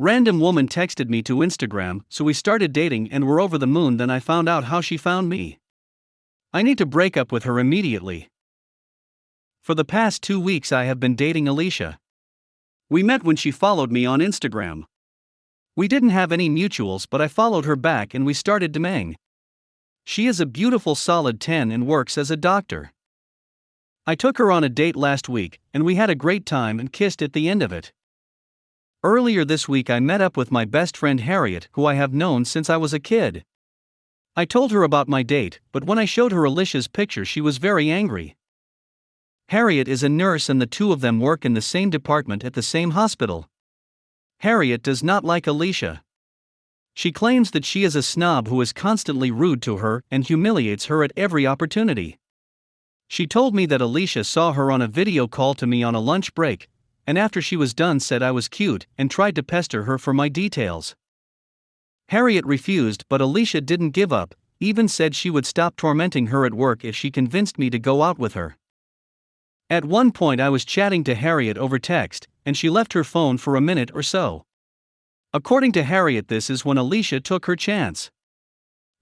Random woman texted me to Instagram, so we started dating and were over the moon. Then I found out how she found me. I need to break up with her immediately. For the past 2 weeks I have been dating Alicia. We met when she followed me on Instagram. We didn't have any mutuals, but I followed her back and we started DMing. She is a beautiful solid 10 and works as a doctor. I took her on a date last week, and we had a great time and kissed at the end of it. Earlier this week I met up with my best friend Harriet, who I have known since I was a kid. I told her about my date, but when I showed her Alicia's picture she was very angry. Harriet is a nurse and the two of them work in the same department at the same hospital. Harriet does not like Alicia. She claims that she is a snob who is constantly rude to her and humiliates her at every opportunity. She told me that Alicia saw her on a video call to me on a lunch break, and after she was done said I was cute and tried to pester her for my details. Harriet refused, but Alicia didn't give up, even said she would stop tormenting her at work if she convinced me to go out with her. At one point I was chatting to Harriet over text, and she left her phone for a minute or so. According to Harriet, this is when Alicia took her chance.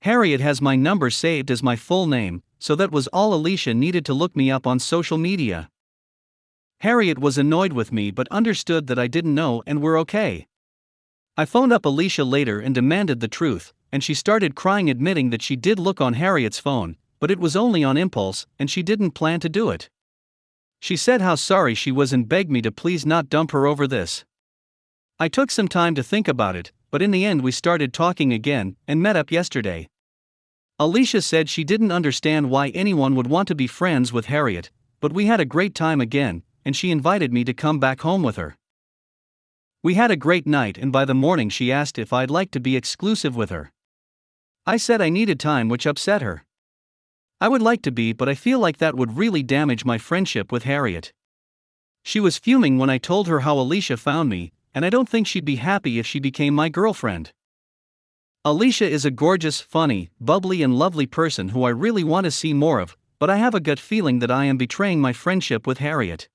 Harriet has my number saved as my full name, so that was all Alicia needed to look me up on social media. Harriet was annoyed with me but understood that I didn't know and we're okay. I phoned up Alicia later and demanded the truth, and she started crying, admitting that she did look on Harriet's phone, but it was only on impulse and she didn't plan to do it. She said how sorry she was and begged me to please not dump her over this. I took some time to think about it, but in the end we started talking again and met up yesterday. Alicia said she didn't understand why anyone would want to be friends with Harriet, but we had a great time again, and she invited me to come back home with her. We had a great night, and by the morning she asked if I'd like to be exclusive with her. I said I needed time, which upset her. I would like to be, but I feel like that would really damage my friendship with Harriet. She was fuming when I told her how Alicia found me, and I don't think she'd be happy if she became my girlfriend. Alicia is a gorgeous, funny, bubbly and lovely person who I really want to see more of, but I have a gut feeling that I am betraying my friendship with Harriet.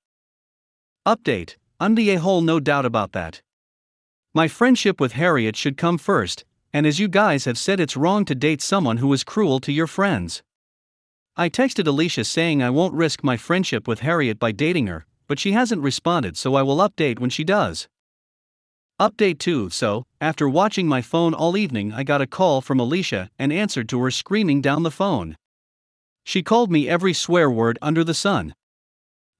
Update: I'm the a-hole, no doubt about that. My friendship with Harriet should come first, and as you guys have said, it's wrong to date someone who is cruel to your friends. I texted Alicia saying I won't risk my friendship with Harriet by dating her, but she hasn't responded, so I will update when she does. Update 2: So, after watching my phone all evening, I got a call from Alicia and answered to her screaming down the phone. She called me every swear word under the sun.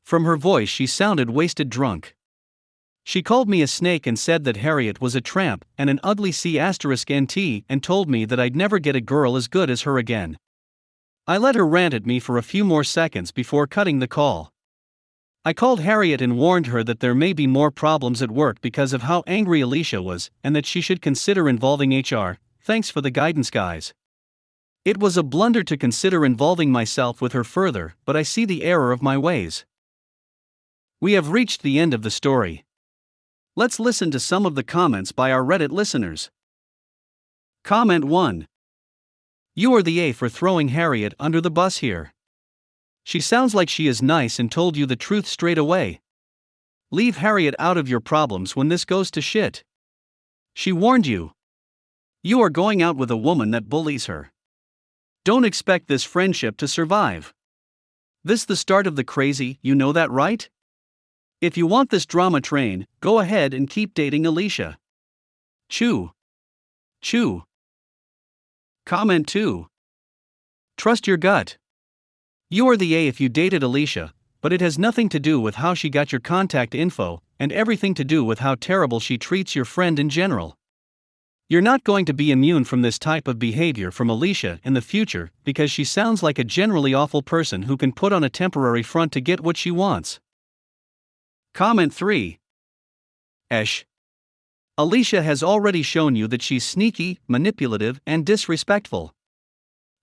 From her voice she sounded wasted drunk. She called me a snake and said that Harriet was a tramp and an ugly C*NT and told me that I'd never get a girl as good as her again. I let her rant at me for a few more seconds before cutting the call. I called Harriet and warned her that there may be more problems at work because of how angry Alicia was, and that she should consider involving HR. Thanks for the guidance, guys. It was a blunder to consider involving myself with her further, but I see the error of my ways. We have reached the end of the story. Let's listen to some of the comments by our Reddit listeners. Comment 1. You are the A for throwing Harriet under the bus here. She sounds like she is nice and told you the truth straight away. Leave Harriet out of your problems when this goes to shit. She warned you. You are going out with a woman that bullies her. Don't expect this friendship to survive. This the start of the crazy, you know that, right? If you want this drama train, go ahead and keep dating Alicia. Chew. Chew. Comment 2. Trust your gut. You are the A if you dated Alicia, but it has nothing to do with how she got your contact info, and everything to do with how terrible she treats your friend in general. You're not going to be immune from this type of behavior from Alicia in the future, because she sounds like a generally awful person who can put on a temporary front to get what she wants. Comment 3. Esh. Alicia has already shown you that she's sneaky, manipulative, and disrespectful.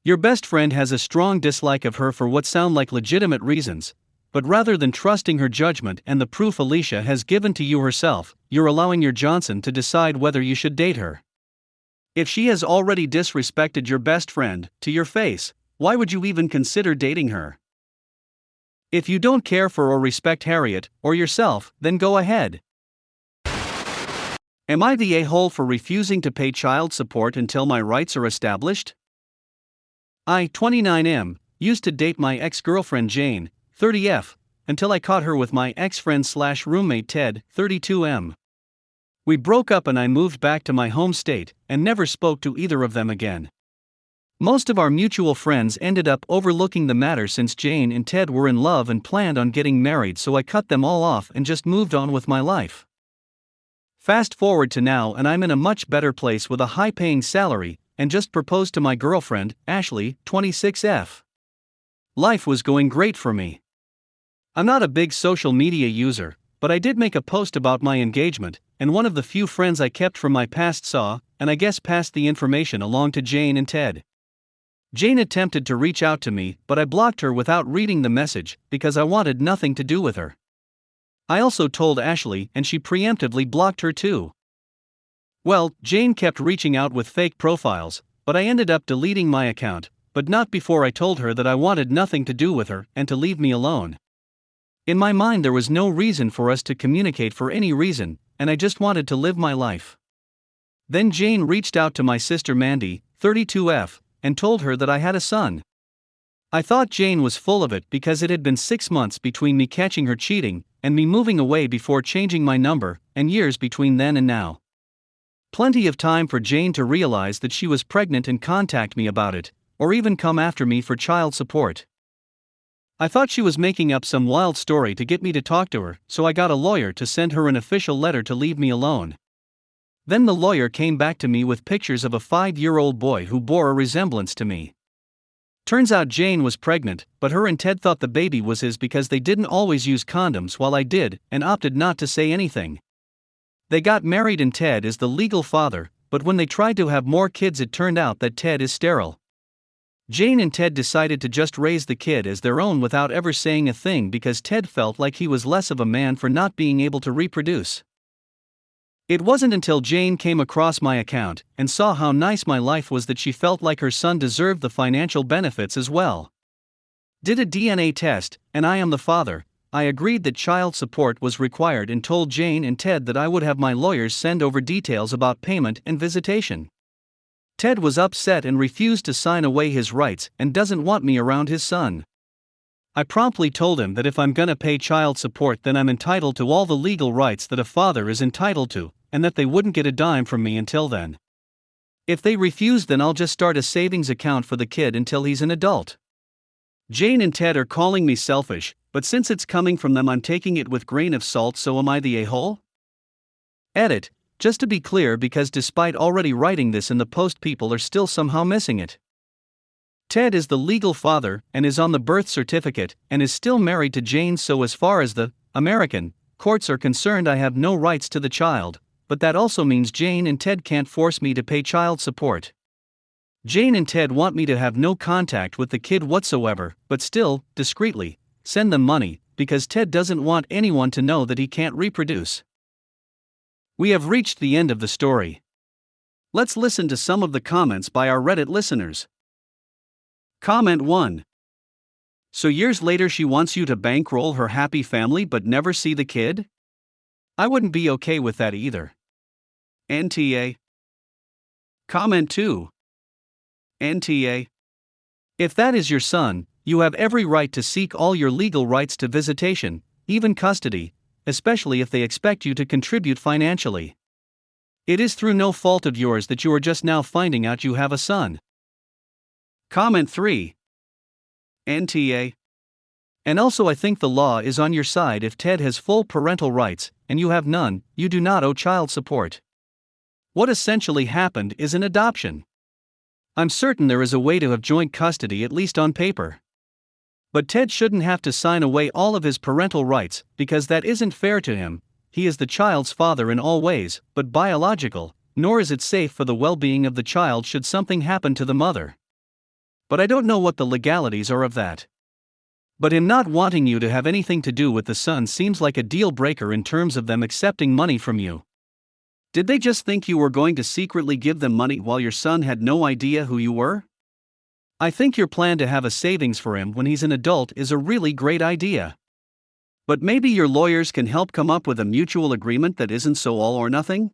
Your best friend has a strong dislike of her for what sound like legitimate reasons, but rather than trusting her judgment and the proof Alicia has given to you herself, you're allowing your Johnson to decide whether you should date her. If she has already disrespected your best friend to your face, why would you even consider dating her? If you don't care for or respect Harriet or yourself, then go ahead. Am I the a-hole for refusing to pay child support until my rights are established? I, 29M, used to date my ex-girlfriend Jane, 30F, until I caught her with my ex-friend/roommate Ted, 32M. We broke up and I moved back to my home state and never spoke to either of them again. Most of our mutual friends ended up overlooking the matter since Jane and Ted were in love and planned on getting married, so I cut them all off and just moved on with my life. Fast forward to now and I'm in a much better place with a high-paying salary and just proposed to my girlfriend, Ashley, 26F. Life was going great for me. I'm not a big social media user, but I did make a post about my engagement, and one of the few friends I kept from my past saw, and I guess passed the information along to Jane and Ted. Jane attempted to reach out to me, but I blocked her without reading the message because I wanted nothing to do with her. I also told Ashley and she preemptively blocked her too. Well, Jane kept reaching out with fake profiles, but I ended up deleting my account, but not before I told her that I wanted nothing to do with her and to leave me alone. In my mind there was no reason for us to communicate for any reason, and I just wanted to live my life. Then Jane reached out to my sister Mandy, 32F, and told her that I had a son. I thought Jane was full of it because it had been 6 months between me catching her cheating and me moving away before changing my number, and years between then and now. Plenty of time for Jane to realize that she was pregnant and contact me about it, or even come after me for child support. I thought she was making up some wild story to get me to talk to her, so I got a lawyer to send her an official letter to leave me alone. Then the lawyer came back to me with pictures of a 5-year-old boy who bore a resemblance to me. Turns out Jane was pregnant, but her and Ted thought the baby was his because they didn't always use condoms while I did, and opted not to say anything. They got married and Ted is the legal father, but when they tried to have more kids it turned out that Ted is sterile. Jane and Ted decided to just raise the kid as their own without ever saying a thing because Ted felt like he was less of a man for not being able to reproduce. It wasn't until Jane came across my account and saw how nice my life was that she felt like her son deserved the financial benefits as well. Did a DNA test, and I am the father. I agreed that child support was required and told Jane and Ted that I would have my lawyers send over details about payment and visitation. Ted was upset and refused to sign away his rights and doesn't want me around his son. I promptly told him that if I'm gonna pay child support then I'm entitled to all the legal rights that a father is entitled to, and that they wouldn't get a dime from me until then. If they refuse then I'll just start a savings account for the kid until he's an adult. Jane and Ted are calling me selfish, but since it's coming from them I'm taking it with grain of salt, so am I the a-hole? Edit, just to be clear because despite already writing this in the post people are still somehow missing it. Ted is the legal father and is on the birth certificate and is still married to Jane, so as far as the American courts are concerned I have no rights to the child, but that also means Jane and Ted can't force me to pay child support. Jane and Ted want me to have no contact with the kid whatsoever, but still, discreetly, send them money, because Ted doesn't want anyone to know that he can't reproduce. We have reached the end of the story. Let's listen to some of the comments by our Reddit listeners. Comment 1. So years later she wants you to bankroll her happy family but never see the kid? I wouldn't be okay with that either. NTA. Comment 2. NTA. If that is your son, you have every right to seek all your legal rights to visitation, even custody, especially if they expect you to contribute financially. It is through no fault of yours that you are just now finding out you have a son. Comment 3. NTA. And also I think the law is on your side if Ted has full parental rights, and you have none, you do not owe child support. What essentially happened is an adoption. I'm certain there is a way to have joint custody at least on paper. But Ted shouldn't have to sign away all of his parental rights, because that isn't fair to him. He is the child's father in all ways, but biological, nor is it safe for the well-being of the child should something happen to the mother. But I don't know what the legalities are of that. But him not wanting you to have anything to do with the son seems like a deal breaker in terms of them accepting money from you. Did they just think you were going to secretly give them money while your son had no idea who you were? I think your plan to have a savings for him when he's an adult is a really great idea. But maybe your lawyers can help come up with a mutual agreement that isn't so all or nothing?